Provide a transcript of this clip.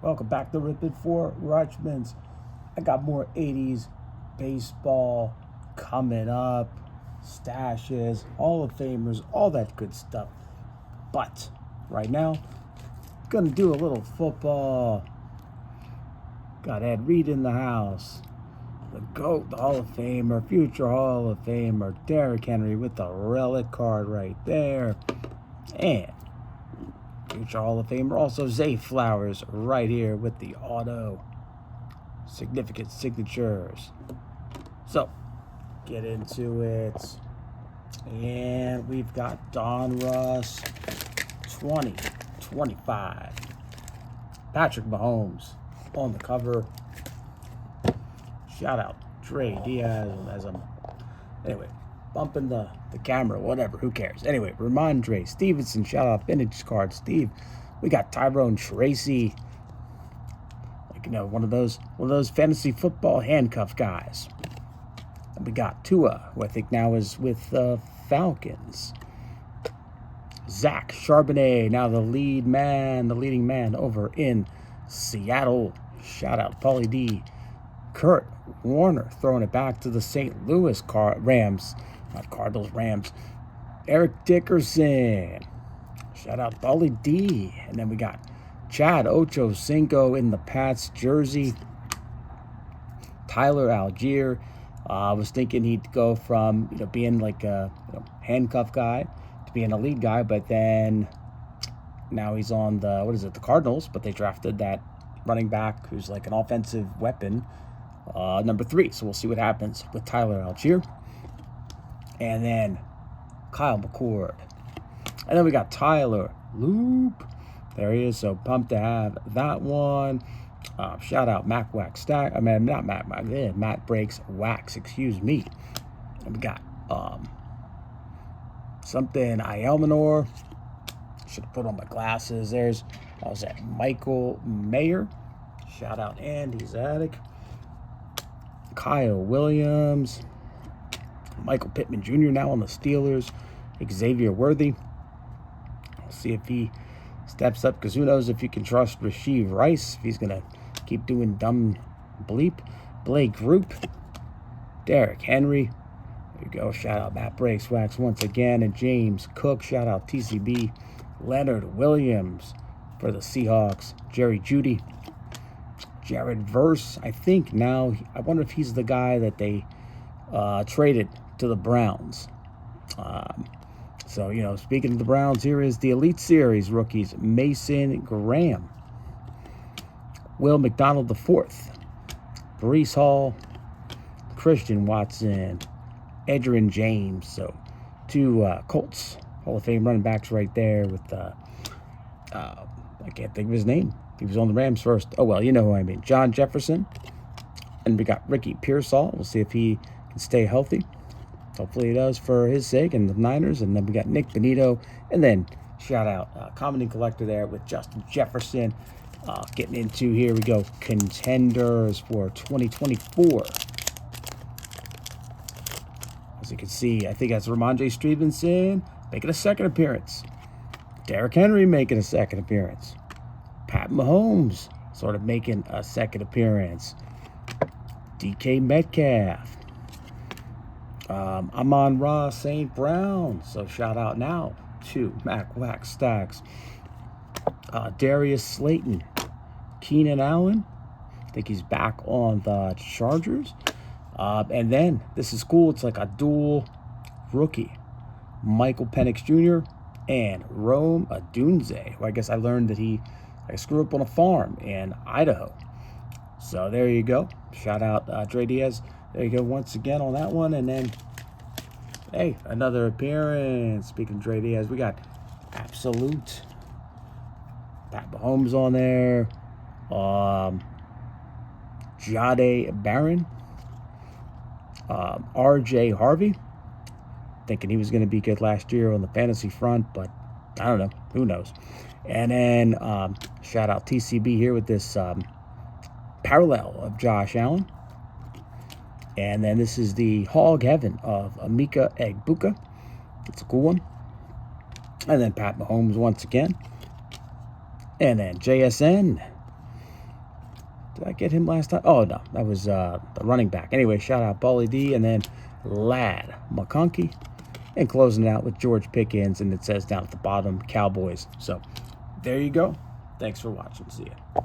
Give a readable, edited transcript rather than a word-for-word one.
Welcome back to Rip It for Rutschman's. I got more 80s baseball coming up, stashes, Hall of Famers, all that good stuff. But right now, gonna do a little football. Got Ed Reed in the house. The GOAT, the Hall of Famer, future Hall of Famer, Derrick Henry with the relic card right there. And future Hall of Famer, also Zay Flowers right here with the auto significant signatures. So, get into it. And we've got Donruss 2025. Patrick Mahomes on the cover. Shout out Trey Diaz as I'm anyway bumping the camera, whatever, who cares. Anyway, Ramondre Stevenson, shout out vintage card Steve. We got Tyrone Tracy, like one of those fantasy football handcuff guys. And we got Tua, who I think now is with the Falcons. Zach Charbonnet, now the leading man over in Seattle. Shout out Paulie D. Kurt Warner throwing it back to the St. Louis Rams. Not Cardinals, Rams. Eric Dickerson. Shout out Paulie D. And then we got Chad Ochocinco in the Pats jersey. Tyler Algier. I was thinking he'd go from being like a handcuff guy to being a lead guy, but then now he's on the Cardinals, but they drafted that running back who's like an offensive weapon, number 3. So we'll see what happens with Tyler Algier. And then Kyle McCord. And then we got Tyler Loop. There he is. So pumped to have that one. Shout out Matt Breaks Wax, excuse me. And we got something Ielmanor. Should have put on my glasses. There's Michael Mayer. Shout out Andy Zadig. Kyle Williams. Michael Pittman Jr. now on the Steelers. Xavier Worthy. We'll see if he steps up, because who knows if you can trust Rasheed Rice, if he's going to keep doing dumb bleep. Blake Group. Derrick Henry. There you go. Shout out Matt Breaks Wax once again. And James Cook. Shout out TCB. Leonard Williams for the Seahawks. Jerry Jeudy. Jared Verse. I think now, I wonder if he's the guy that they traded to the Browns. So, speaking of the Browns, here is the Elite Series rookies. Mason Graham. Will McDonald IV. Breece Hall. Christian Watson. Edgerrin James. So, 2 Colts Hall of Fame running backs right there with, I can't think of his name. He was on the Rams first. Oh, well, you know who I mean. John Jefferson. And we got Ricky Pearsall. We'll see if he can stay healthy. Hopefully he does for his sake and the Niners. And then we got Nick Benito. And then shout out Common Collector there with Justin Jefferson. Getting into, here we go, Contenders for 2024. As you can see, I think that's Ramondre Stevenson making a second appearance. Derrick Henry making a second appearance. Pat Mahomes sort of making a second appearance. DK Metcalf. Amon-Ra St. Brown. So shout out now to Mac Wax Stacks. Darius Slayton. Keenan Allen. I think he's back on the Chargers. And then, this is cool. It's like a dual rookie. Michael Penix Jr. and Rome Odunze. Well, I guess I learned that I grew up on a farm in Idaho. So there you go. Shout out Trey Diaz. There you go once again on that one. And then, hey, another appearance. Speaking of Trey Diaz, we got Absolute. Pat Mahomes on there. Jade Barron. RJ Harvey. Thinking he was going to be good last year on the fantasy front, but I don't know. Who knows? And then shout out TCB here with this parallel of Josh Allen. And then this is the Hog Heaven of Emeka Egbuka. It's a cool one. And then Pat Mahomes once again. And then JSN. Did I get him last time? Oh, no. That was the running back. Anyway, shout out Paulie D. And then Lad McConkey. And closing it out with George Pickens. And it says down at the bottom, Cowboys. So, there you go. Thanks for watching. See ya.